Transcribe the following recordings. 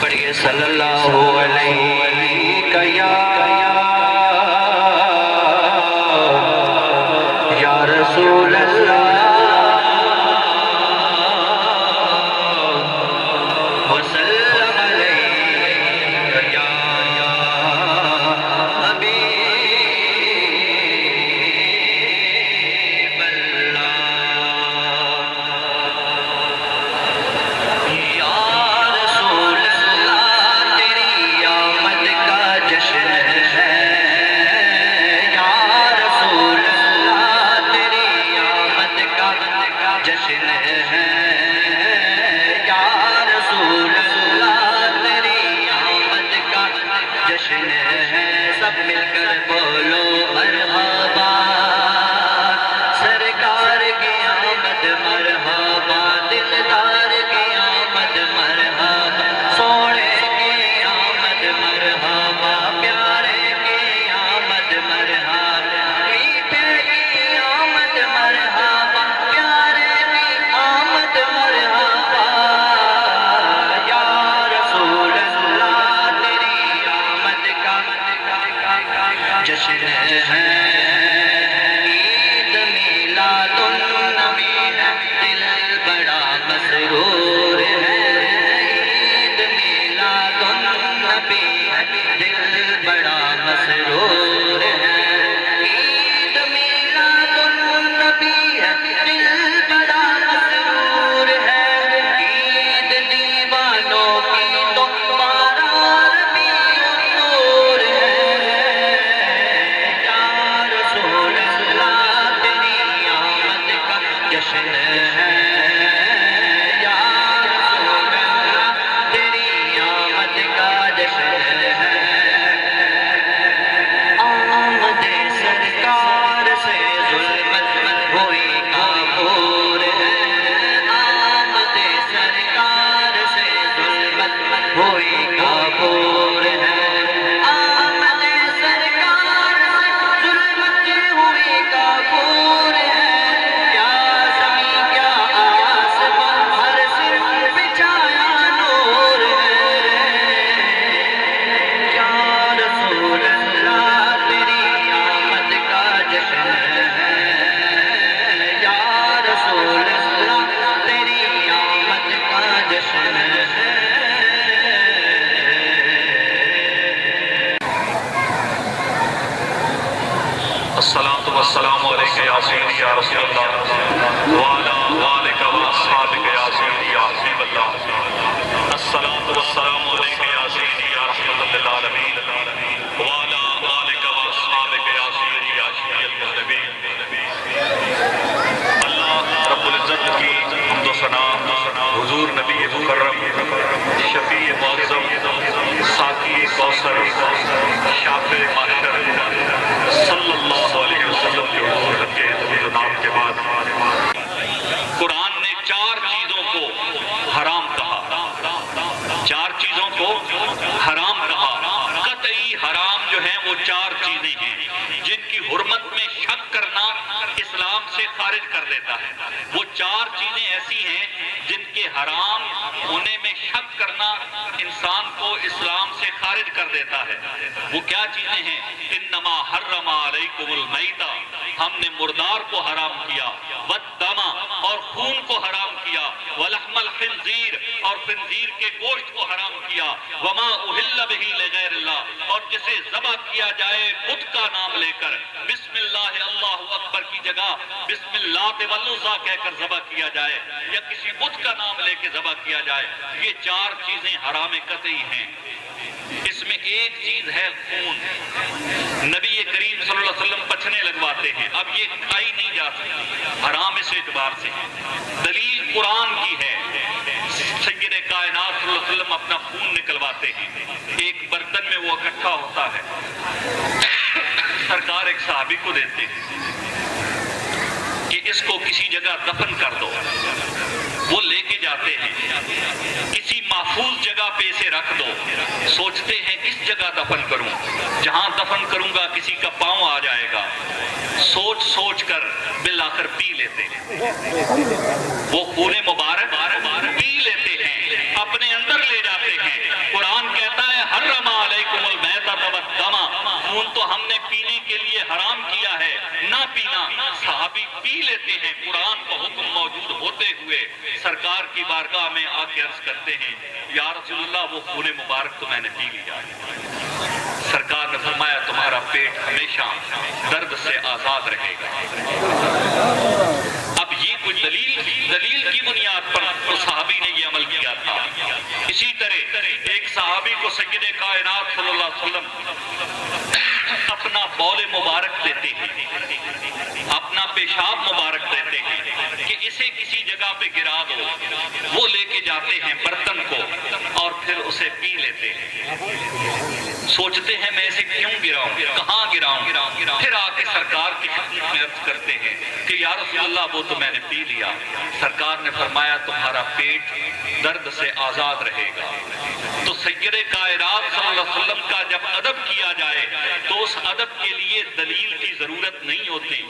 پڑھیے صلی اللہ علیہ یا رسول اللہ وسلم علیہ یا حبیب اللہ یا رسول اللہ تیری آمد کا جشن ہے یا رسول اللہ تیری آمد کا جشن ہے یا رسول اللہ تیری آمد کا جشن ہے سب مل کر بولو مرحبا سرکار کی آمد مرحبا دلدار کی آمد مرحبا سونے کی آمد مرحبا پیارے کی آمد مرحبا میٹھے کی آمد مرحبا پیارے کی آمد مرحبا یا رسول اللہ تیری آمد کا جشن ہے عید میلاد النبی ہے دل بڑا مسرور ہے عید میلاد النبی ہے دل بڑا مسرور ہے عید میلاد النبی ہے دل بڑا مسرور ہے عید دیوانوں کی تو بارہ ربیع النور ہے یا رسول اللہ تیری آمد کا جشن ہے یا رسول اللہ تیری آمد کا جشن ہے آمد سرکار سے ظلمت ہوئی کافور ہے آمد سرکار سے ظلمت ہوئی کافور ہے آمد سرکار سے ظلمت ہوئی کافور ہے کیا زمین کیا آسمان ہر سر بچھایا نور ہے یا رسول اللہ تیری آمد کا جشن ہے یا رسول اللہ تیری آمد کا جشن ہے الصلاة والسلام علیکہ یا سیدی یا رسول اللہ وعلا آلک و اصحابک یا سیدی یا حبیب اللہ الصلاة والسلام علیکہ یا سیدی یا رحمت للعالمین وعلا آلک و اصحابک یا سیدی یا شفیع المذنبین اللہ رب العزت کی حمد و ثنا حضور نبی مکرم شفیع معظم ساقی کوثر شافع محشر صلی اللہ علیہ وسلم کے حضور کے نام کے بعد قرآن نے چار چیزوں کو حرام کہا چار چیزوں کو حرام کہا قطعی حرام جو ہیں وہ چار چیزیں ہیں جن کی حرمت میں شک کرنا اسلام سے خارج کر دیتا ہے وہ چار چیزیں ایسی ہیں جن کے حرام ہونے میں شک کرنا انسان کو اسلام سے خارج کر دیتا ہے وہ کیا چیزیں ہیں انما حرم علیکم المیتہ ہم نے مردار کو حرام کیا والدم اور خون کو حرام کیا ولحم الخنزیر اور خنزیر کے گوشت کو حرام کیا وما اہل بہ لغیر اللہ اور جسے ذبح کیا جائے بت کا نام لے کر بسم اللہ اللہ اکبر کی جگہ بسم اللہ والعزیٰ کہہ کر ذبح کیا جائے یا کسی بت کا نام لے کے ذبح کیا جائے یہ چار چیزیں حرام قطعی ہیں اس میں ایک چیز ہے خون نبی کریم صلی اللہ علیہ وسلم بچنے لگواتے ہیں اب یہ کھائی نہیں جا سکتی حرام اس اعتبار سے دلیل قرآن کی ہے سید کائنات صلی اللہ علیہ وسلم اپنا خون نکلواتے ہیں ایک برتن میں وہ اکٹھا ہوتا ہے سرکار ایک صحابی کو دیتے ہیں کہ اس کو کسی جگہ دفن کر دو وہ لے کے جاتے ہیں کسی محفوظ جگہ پہ اسے رکھ دو سوچتے ہیں کس جگہ دفن کروں جہاں دفن کروں گا کسی کا پاؤں آ جائے گا سوچ سوچ کر بالآخر پی لیتے ہیں، وہ خون مبارک پی لیتے ہیں، اپنے اندر لے جاتے ہیں۔ قرآن کہتا ہے حرم علیکم المیتۃ والدم، خون تو ہم نے پینے کے لیے حرام کیا ہے، نہ پینا۔ صحابی پی لیتے ہیں، قرآن کا حکم موجود ہوتے ہوئے سرکار کی بارگاہ میں آ کے عرض کرتے ہیں یا رسول اللہ وہ خون مبارک تو میں نے پی لیا۔ سرکار نے فرمایا تمہارا پیٹ ہمیشہ درد سے آزاد رہے گا۔ اب یہ کچھ دلیل کی بنیاد پر تو صحابی نے یہ عمل کیا تھا۔ اسی طرح ایک صحابی کو سید کائنات صلی اللہ علیہ وسلم اپنا بول مبارک دیتے ہیں، اپنا پیشاب مبارک دیتے ہیں کہ اسے کسی جگہ پہ گرا دو۔ وہ لے کے جاتے ہیں برتن کو اور پھر اسے پی لیتے ہیں۔ سوچتے ہیں میں اسے کیوں گراؤں، کہاں گراؤں؟ پھر آ کے سرکار کی خدمت میں عرض کرتے ہیں کہ یا رسول اللہ وہ تو میں نے پی لیا۔ سرکار نے فرمایا تمہارا پیٹ درد سے آزاد رہے گا۔ تو سید کائنات صلی اللہ علیہ وسلم کا جب ادب کیا جائے تو اس ادب کے لیے دلیل کی ضرورت نہیں ہوتی،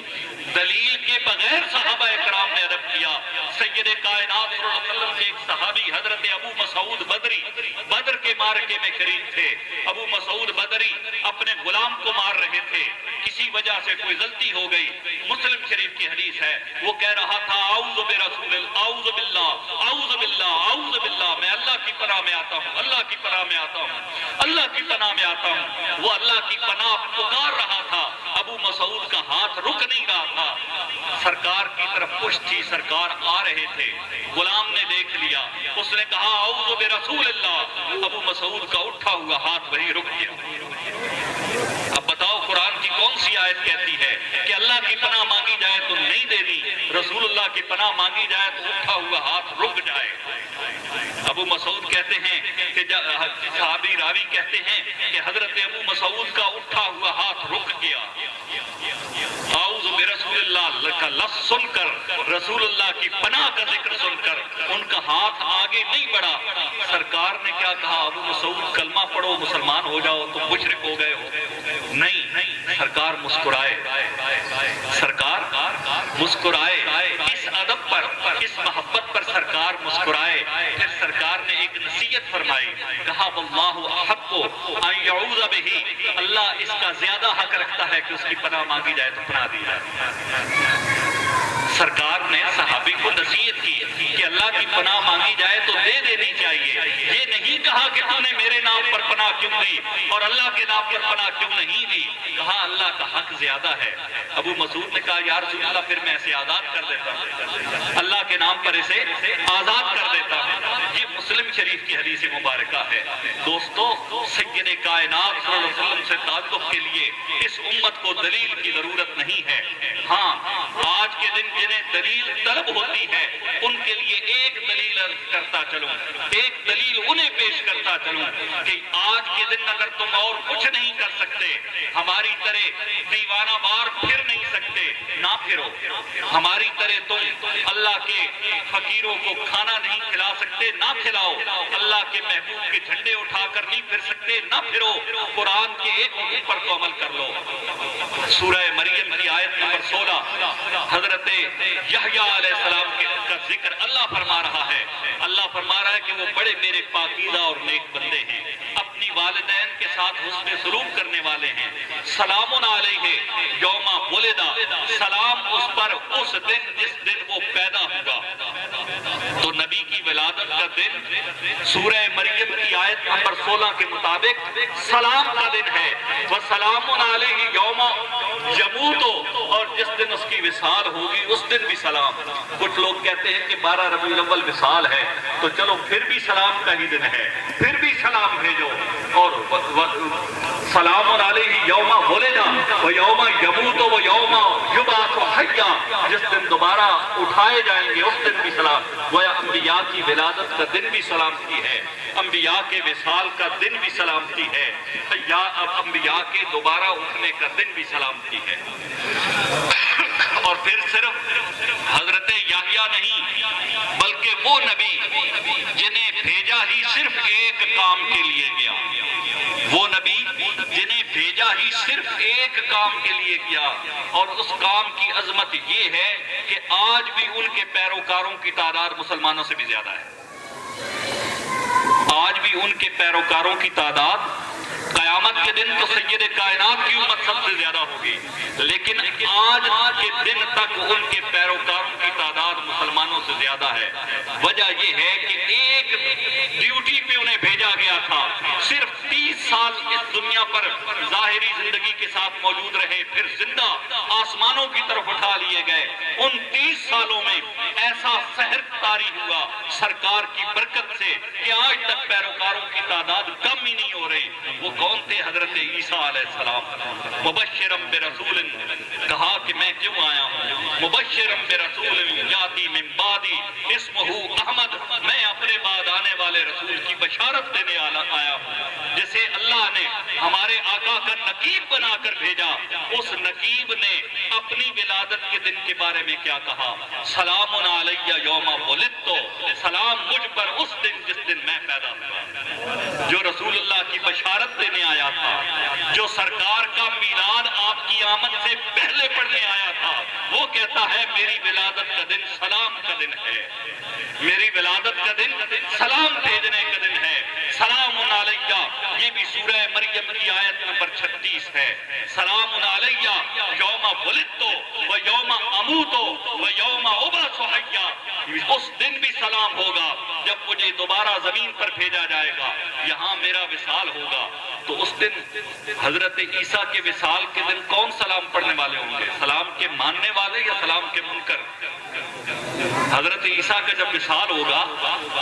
دلیل کے بغیر صحابہ اکرام نے ادب کیا۔ سید کائنات صلی اللہ علیہ وسلم کے ایک صحابی حضرت ابو مسعود بدری بدر کے مارکے میں شریک تھے۔ ابو مسعود بدری اپنے غلام کو مار رہے تھے، کسی وجہ سے کوئی غلطی ہو گئی، مسلم شریف کی حدیث ہے، وہ کہہ رہا تھا اعوذ برسول اعوذ باللہ اعوذ باللہ اعوذ باللہ، میں اللہ کی پناہ میں آتا ہوں، اللہ کی پناہ میں آتا ہوں، اللہ کی پناہ میں آتا ہوں۔ وہ اللہ کی پناہ پکار رہا تھا، ابو مسعود کا ہاتھ رک نہیں رہا تھا، سرکار کی طرف پشت تھی، سرکار آ رہے تھے، غلام نے دیکھ لیا، اس نے کہا اعوذ برسول اللہ، ابو مسعود کا اٹھا ہوا ہاتھ وہی رک گیا۔ اب بتاؤ قرآن کی کون سی آیت کہتی ہے کہ اللہ کی پناہ مانگی جائے تو نہیں دینی، رسول اللہ کی پناہ مانگی جائے تو اٹھا ہوا ہاتھ رک جائے؟ ابو مسعود کہتے ہیں کہ صحابی راوی کہتے ہیں کہ حضرت ابو مسعود کا اٹھا ہوا ہاتھ رک گیا۔ اعوذ برسول اللہ کا لفظ سن کر، رسول اللہ کی پناہ کا ذکر سن کر ان کا ہاتھ آگے نہیں بڑھا۔ سرکار نے کیا کہا ابو مسعود کلمہ پڑھو مسلمان ہو جاؤ تم مشرک ہو گئے ہو؟ نہیں، سرکار مسکرائے، سرکار مسکرائے، اس ادب پر، اس محبت پر سرکار مسکرائے۔ پھر سرکار نے ایک نصیحت فرمائی، کہا واللہ احق ان یعوذ بہ، اللہ اس کا زیادہ حق رکھتا ہے کہ اس کی پناہ مانگی جائے تو پناہ دی جائے۔ سرکار نے صحابی کو نصیحت کی کہ اللہ کی پناہ مانگی جائے تو دے دینی چاہیے، یہ نہیں کہا کہ تم نے میرے نام پر پناہ کیوں دی اور اللہ کے نام پر پناہ کیوں نہیں دی، کہا اللہ کا حق زیادہ ہے۔ ابو مسعود نے کہا یا رسول اللہ پھر میں اسے آزاد کر دیتا ہوں، اللہ کے نام پر اسے آزاد کر دیتا ہوں۔ یہ مسلم شریف کی حدیث مبارکہ ہے۔ دوستو سید کائنات صلی اللہ علیہ وسلم سے تعلق کے لیے اس امت کو دلیل کی ضرورت نہیں ہے۔ ہاں آج کے دن جنہیں دلیل طلب ہوتی ہے ان کے لیے ایک دلیل کرتا چلوں، ایک دلیل انہیں پیش کرتا چلوں کہ آج کے دن اگر تم اور کچھ نہیں کر سکتے، ہماری طرح دیوانہ وار پھر نہیں سکتے، نہ پھرو۔ ہماری طرح تم اللہ کے فقیروں کو کھانا نہیں کھلا سکتے، نہ کھلاؤ۔ اللہ کے محبوب کے جھنڈے اٹھا کر نہیں پھر سکتے، نہ پھرو۔ قرآن کے ایک حکم پر تو عمل کر لو۔ سورہ مریم کی آیت نمبر 16 حضرت یحییٰ علیہ السلام کا ذکر اللہ فرما رہا ہے۔ اللہ فرما رہا ہے کہ وہ بڑے میرے پاکیزہ اور نیک بندے ہیں، اپنی والدین کے ساتھ حسن سلوک کرنے والے ہیں۔ سلام علیہ یوم ولدا، سلام اس پر اس دن جس دن وہ پیدا ہوگا۔ تو نبی کی ولادت کا دن سورہ مریم کی آیت نمبر 16 کے مطابق سلام کا دن ہے۔ وَسَلَامٌ عَلَيْهِ يَوْمَ يَمُوتُ، اور جس دن اس کی وصال ہوگی اس دن بھی سلام۔ کچھ لوگ کہتے ہیں کہ 12 ربیع الاول وصال ہے تو چلو پھر بھی سلام کا ہی دن ہے، پھر بھی سلام بھیجو۔ اور سلام علیہ یوم ولد و یوم یموت و یوم یبعث حیا، جس دن دوبارہ اٹھائے جائیں گے اس دن بھی سلام۔ گویا انبیاء کی ولادت کا دن بھی سلامتی ہے، انبیاء کے وصال کا دن بھی سلامتی ہے، یا انبیاء کے دوبارہ اٹھنے کا دن بھی سلامتی ہے۔ اور پھر صرف حضرت یحییٰ نہیں بلکہ وہ نبی جنہیں بھیجا ہی صرف ایک کام کے لیے گیا، وہ نبی جنہیں بھیجا ہی صرف ایک کام کے لیے کیا، اور اس کام کی عظمت یہ ہے کہ آج بھی ان کے پیروکاروں کی تعداد مسلمانوں سے بھی زیادہ ہے۔ آج بھی ان کے پیروکاروں کی تعداد، قیامت کے دن تو سید کائنات کی امت سب سے زیادہ ہوگی، لیکن آج کے دن تک ان کے پیروکاروں کی تعداد مسلمانوں سے زیادہ ہے۔ وجہ یہ ہے کہ ایک ڈیوٹی پہ انہیں بھیجا گیا تھا، صرف 30 سال اس دنیا پر ظاہری زندگی کے ساتھ موجود رہے، پھر زندہ آسمانوں کی طرف اٹھا لیے گئے۔ ان 30 سالوں میں ایسا سحر طاری ہوا سرکار کی برکت سے کہ آج تک پیروکاروں کی تعداد کم ہی نہیں ہو رہی۔ وہ کون تھے؟ حضرت عیسیٰ علیہ السلام۔ مبشرم برسول، کہا کہ میں کیوں آیا ہوں؟ مبشرم برسول یاتی من بعدی اسمہ احمد، میں اپنے بعد آنے والے رسول کی بشارت دینے آیا ہوں، جسے اللہ نے ہمارے آقا کا نقیب بنا کر بھیجا۔ اس نقیب نے اپنی ولادت کے دن کے بارے میں کیا کہا؟ سلام علیہ یوم ولدت، سلام مجھ پر اس دن جس دن میں پیدا ہوا۔ جو رسول اللہ کی بشارت دینے آیا تھا، جو سرکار کا میلاد آپ کی آمد سے پہلے پڑھنے آیا تھا، وہ کہتا ہے میری ولادت کا دن سلام کا دن ہے، میری ولادت کا دن سلام بھیجنے کا دن ہے۔ سلام علیہ، یہ بھی سورہ مریم کی آیت نمبر 36 ہے۔ سلام علیہ یوم ولدت و یوم اموت و یوم ابعث حیا، اس دن بھی سلام ہوگا جب مجھے دوبارہ زمین پر بھیجا جائے گا، یہاں میرا وصال ہوگا۔ تو اس دن حضرت عیسیٰ کے وصال کے دن کون سلام پڑھنے والے ہوں گے؟ سلام کے ماننے والے یا سلام کے منکر؟ حضرت عیسیٰ کا جب وصال ہوگا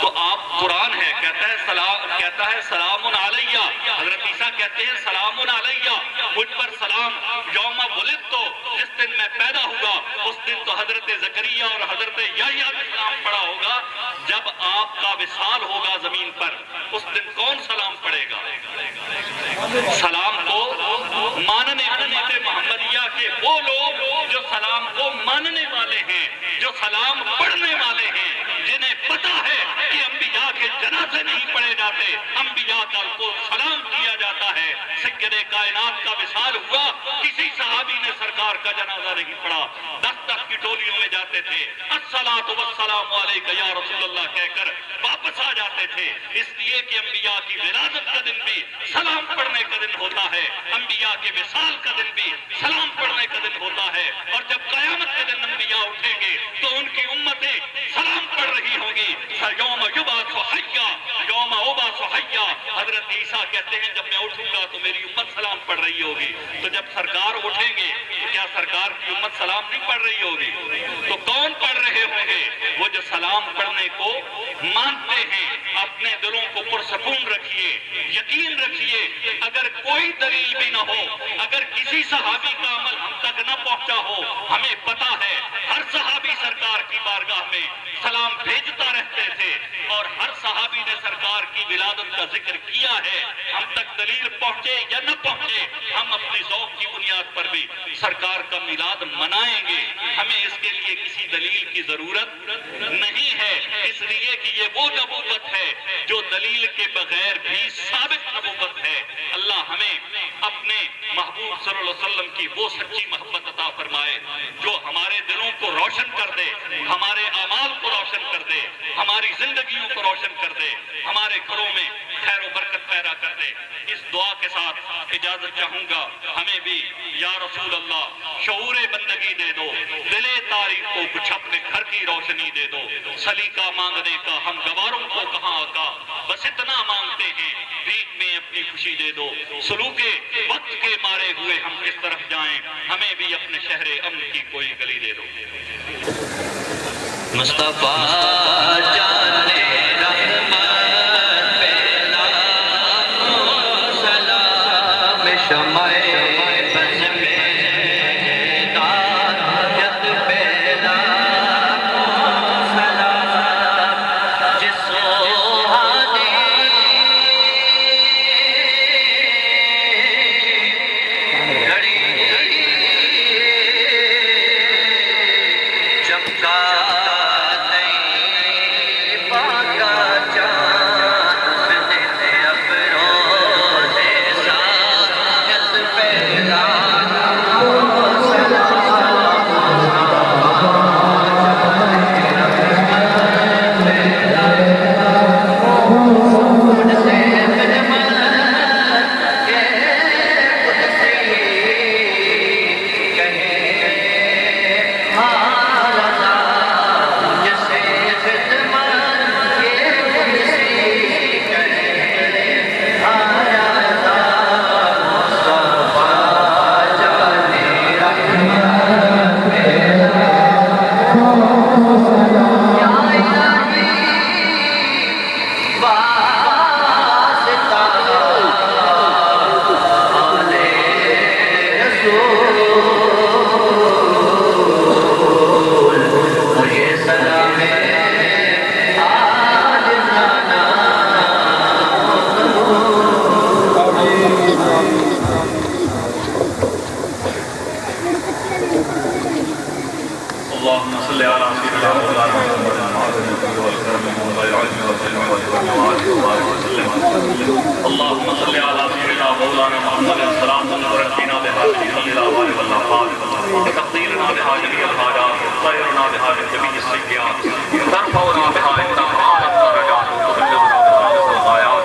تو آپ قرآن ہے کہتا ہے سلام علیہ، حضرت عیسیٰ کہتے ہیں سلام علیہ، مجھ پر سلام یوم ولدت، جس دن میں پیدا ہوا۔ اس دن تو حضرت زکریا اور حضرت یحییٰ کا سلام پڑا ہوگا۔ جب آپ کا وصال ہوگا زمین پر، اس دن کون سلام پڑھے گا؟ سلام کو ماننے امت محمدیہ کے وہ لوگ جو سلام کو ماننے والے ہیں، جو سلام پڑھنے والے ہیں، جنہیں پتا ہے کہ انبیاء کے جنازے نہیں پڑھے جاتے، انبیاء کو سلام کیا جاتا ہے۔ سید کائنات کا وصال ہوا، کسی صحابی نے سرکار کا جنازہ نہیں پڑھا، 10 کی ٹولیوں میں جاتے تھے، الصلاۃ والسلام علیک یا رسول اللہ کہہ کر واپس آ جاتے تھے، اس لیے کہ انبیاء کی ولادت کا دن بھی سلام پڑھنے کا دن ہوتا ہے، انبیاء کے وصال کا دن بھی سلام پڑھنے کا دن ہوتا ہے۔ اور جب قیامت کے دن انبیاء اٹھیں گے تو ان کی امتیں سلام پڑھ رہی ہوں گی، یوم یبعث حیا یوم ابعث حیا۔ حضرت عیسیٰ کہتے ہیں جب میں اٹھوں گا تو میری امت سلام پڑھ رہی ہوگی۔ تو جب سرکار اٹھیں گے تو کیا سرکار کی امت سلام نہیں پڑھ رہی ہوگی؟ تو کون پڑھ رہے ہوں گے؟ وہ جو سلام پڑھنے کو مانتے ہیں۔ اپنے دلوں کو پرسکون رکھیے، یقین رکھیے، اگر کوئی دلیل بھی نہ ہو، اگر کسی صحابی کا عمل ہم تک نہ پہنچا ہو، ہمیں پتا ہے ہر صحابی سرکار کی بارگاہ میں سلام بھیجتا رہتے تھے، اور ہر صحابی نے سرکار کی ولادت کا ذکر کیا ہے۔ ہم تک دلیل پہنچے یا نہ پہنچے، ہم اپنی ذوق کی بنیاد پر بھی سرکار کا میلاد منائیں گے۔ ہمیں اس کے لیے کسی دلیل کی ضرورت نہیں ہے، اس لیے کہ یہ وہ نبوت ہے جو دلیل کے بغیر بھی ثابت نبوت ہے۔ اللہ ہمیں اپنے محبوب صلی اللہ علیہ وسلم کی وہ سچی محبت عطا فرمائے جو ہمارے دلوں کو روشن کر دے، ہمارے اعمال کو روشن کر دے، ہماری زندگیوں کو روشن کر دے، ہمارے گھروں میں خیر و برکت پیدا کر دے۔ اس دعا کے ساتھ اجازت چاہوں گا، ہمیں بھی یا رسول اللہ شعور بندگی دے دو، دل تاریخ کو کچھ اپنے گھر کی روشنی دے دو۔ سلیقہ مانگنے کا ہم گواروں کو کہاں آقا، بس اتنا مانگتے ہیں، بھیک میں اپنی خوشی دے دو۔ سلوک وقت کے مارے ہوئے ہم کس طرف جائیں، ہمیں بھی اپنے شہر امن کی کوئی گلی دے دو۔ مصطفیٰ جانے رحمت پہ لاکھوں سلام، شمع بز میں ہدایت پہ لاکھوں سلام، جس ہادی گھڑی چمکا اللهم صل على سيدنا مولانا محمد والكرم والعلم والحلم والجود وسلم. اللهم صل على سيدنا مولانا محمد صلاة تركنا بها جميع الأهوال والآفات وتقديرنا بها جميع الحاجات وطهرنا بها من جميع السيئات ترفعنا بها عند أعلى الدرجات وتبلغنا بها الغايات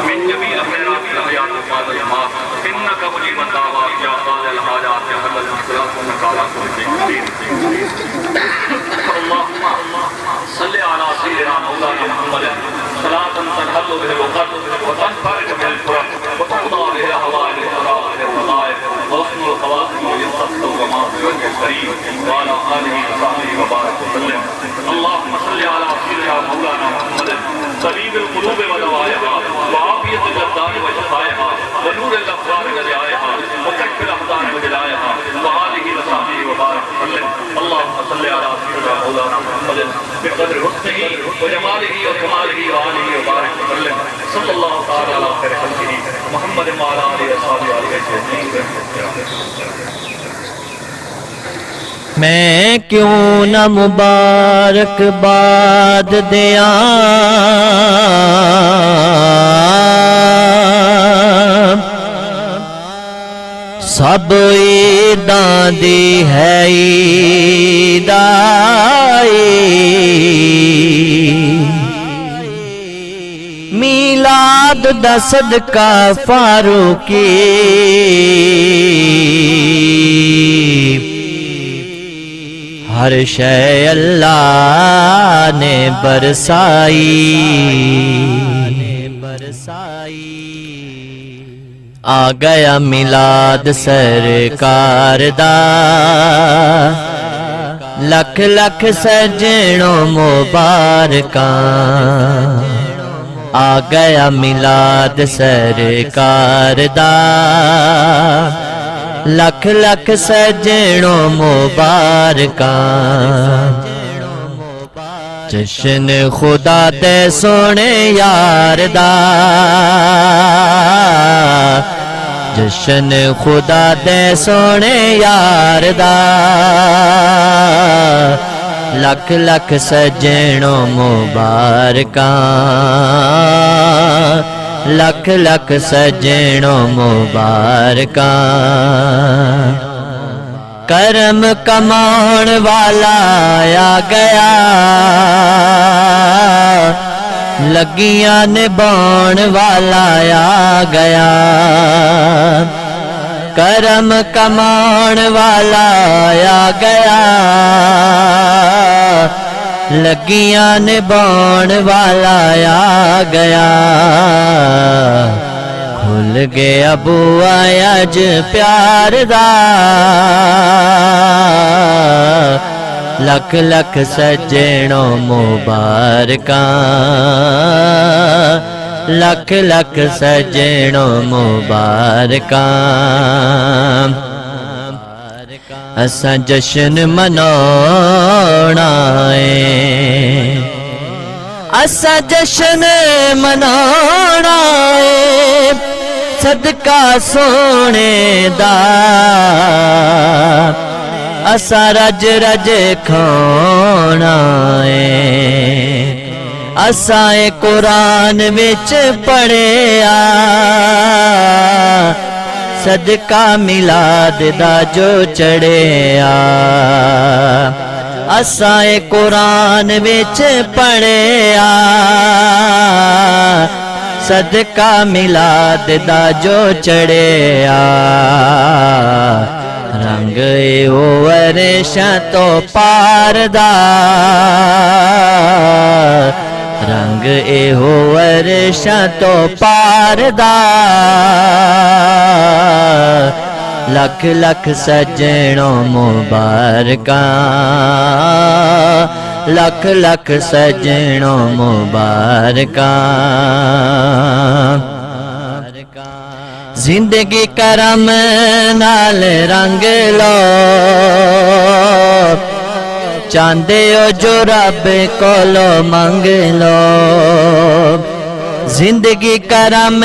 من جميع خيرات الحياة والممات إنك مجيب الدعوات يا قاضي الحاجات يا حل المشكلات إنك على كل شيء قدير. اللهم صل على سيدنا مولانا محمد صلاة تنحل به الوقت وتنفرج به الكرب وتقضى به الحوائج والرغائب وحسن الخواتم ويسقط وما في وجه الكريم وعلى آله وصحبه وبارك وسلم. اللهم صل على سيدنا مولانا محمد طبيب القلوب ودوائها وعافية الأبدان وشفائها ونور الأبصار وضيائها وكشف الأحزان وجلائها وآله وصحبه وبارك وسلم. اللهم صل على سيدنا مولانا محمد بقدر حسنه وجماله وكماله وآله وبارك وسلم. صلى الله تعالى على خير خلقه محمد وعلى آله وصحبه أجمعين. میں کیوں نہ مبارک باد دیاں سب عیداں دی ہے عید آئی میلاد دا صدقہ فاروقی ہر شے اللہ نے برسائی آ گیا میلاد سرکار دا لکھ لکھ سجنوں مبارکاں آ گیا میلاد سرکار دا لکھ لکھ سجنوں مبارکاں جشن خدا دے سونے یار دا جشن خدا دے سونے یار دا لکھ لکھ سجنوں مبارکاں لکھ لکھ سجنوں مبارکاں کرم کمان والا آ گیا لگیاں نبھاؤن والا آ گیا کرم کمان والا آ گیا لگیاں نبھاؤن والا آ گیا کھل گیا بوا اج پیار دا لکھ لکھ سجنوں مبارکاں لکھ لکھ سجنوں مبارکاں اساں جشن مناونا ہے اساں جشن مناونا ہے صدقہ سونے دا اساں رج رج کھانا ہے اساں قرآن وچ پڑھیا صدقہ میلاد دا جو چڑھیا اساں قرآن وچ پڑھیا صدقہ میلاد دا جو چڑھیا رنگ او ورشاں تو پار دا رنگ اے ہو ورشاں تو پار دا لکھ لکھ سجنوں مبارکاں لکھ لکھ سجنوں مبارکاں زندگی کرم نال رنگ لو چاندے ہو جو رب کولو منگ لو زندگی کرم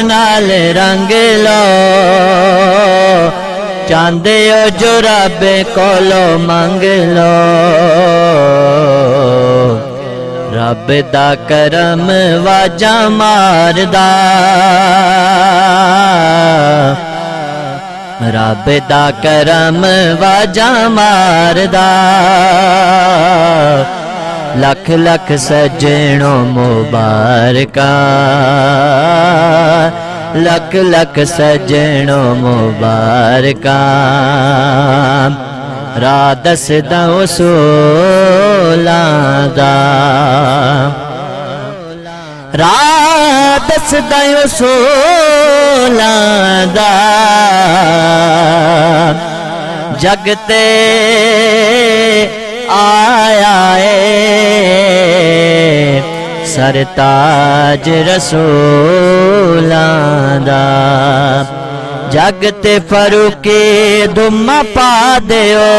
نال رنگ لو چاہندے ہو جو رب کولو منگ لو رب دا کرم واجا ماردا رب دا کرم واجا ماردا لکھ لکھ سجنوں مبارکاں لکھ لکھ سجنوں مبارکاں راہ دسدا اصولاں دا راہ دسدا اصولاں دا جگ تے آیا ہے سرتاج رسولاں دا جگ تے فروقی دم پا دیو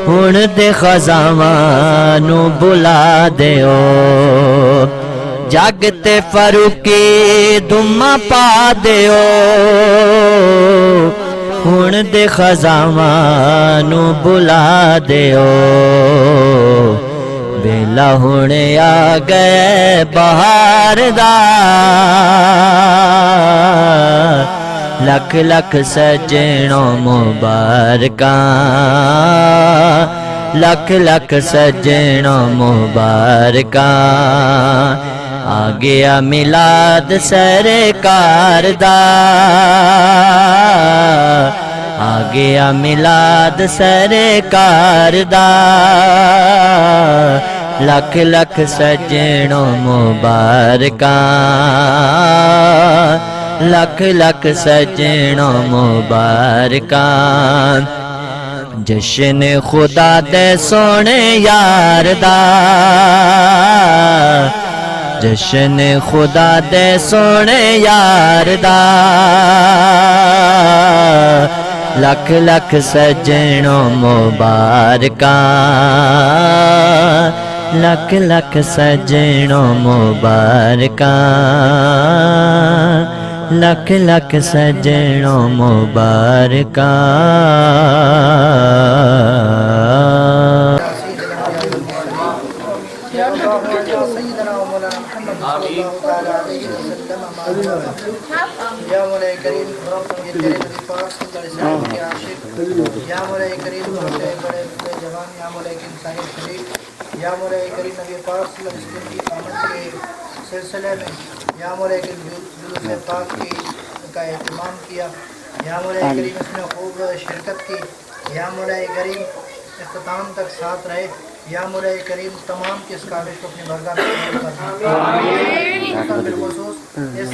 ہن دے خزاواں نو بلا دیو جگ تے فروقی دم پا دیو ہن دے خزاواں نو بلا دیو ویلا ہن آ گئے بہار دا لکھ لکھ سجنوں مبارکاں لکھ لکھ سجنوں مبارکاں آ گیا میلاد سرکار دا آ گیا میلاد سرکار دا لکھ لکھ سجنوں مبارکاں لکھ لکھ سجنوں مبارکاں جشن خدا دے سونے یار دا جشن خدا دے سونے یار دا لکھ لکھ سجنوں مبارکاں لکھ لکھ سجنوں مبارکاں لکھ لکھ سجنوں مبارکاں یا مولا کریم یہ تیرے نبی پاک صلی اللہ علیہ وسلم کے عاشق یا مولا کریم بڑے بڑے جوان یا مولا انسانی شریف یا مولا کریم نبی پاک صلی اللہ علیہ وسلم کی آمد کے سلسلے میں یا مولا کریم جلوس پاک کا اہتمام کیا یا مولا کریم اس نے خوب شرکت کی یا مولا کریم اختتام تک ساتھ رہے یا مولا کریم تمام کی اس کاوش کو اپنی برکات میں بالخصوص اس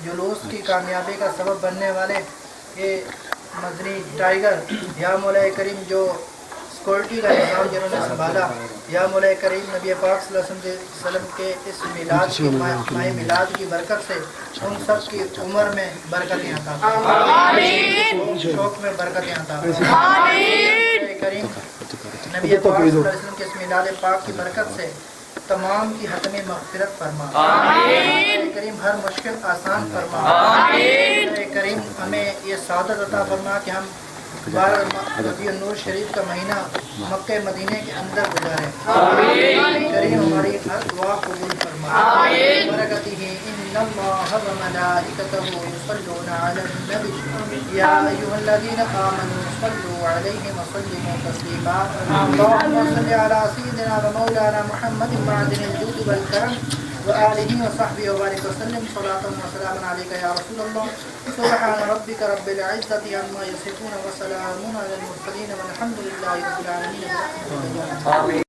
جلوس کی کامیابی کا سبب بننے والے یہ مدنی ٹائیگر یا مولا کریم جو سیکورٹی کا نظام جنہوں نے سنبھالا یا مولا کریم نبی پاک صلی اللہ علیہ وسلم کے اس میلاد کی ماہ میلاد کی برکت سے ان سب کی عمر میں برکتیں عطا آمین شوق میں برکتیں عطا آمین کریم نبی پاک صلی اللہ علیہ وسلم کے اس میلاد پاک کی برکت سے تمام کی حتمی مغفرت فرما آمین کریم ہر مشکل آسان فرما آمین کریم ہمیں یہ سعادت عطا فرما کہ ہم ربیع النور شریف کا مہینہ مکہ مدینے کے اندر گزارے آمین کریم ہماری ہر دعا قبول فرما آمین برکتہ ان اللہ وملائکتہ یصلون علی النبی یا ایھا الذین آمنوا صلوا علیہ وسلموا تسلیما اللهم صل علی سیدنا ومولانا محمد معدن الجود والکرم وآلہ وصحبہ وبارک وسلم صلاۃ وسلام علیک یا رسول اللہ سبحان ربک رب العزة عما یصفون وسلام علی المرسلین والحمد للہ رب العالمین.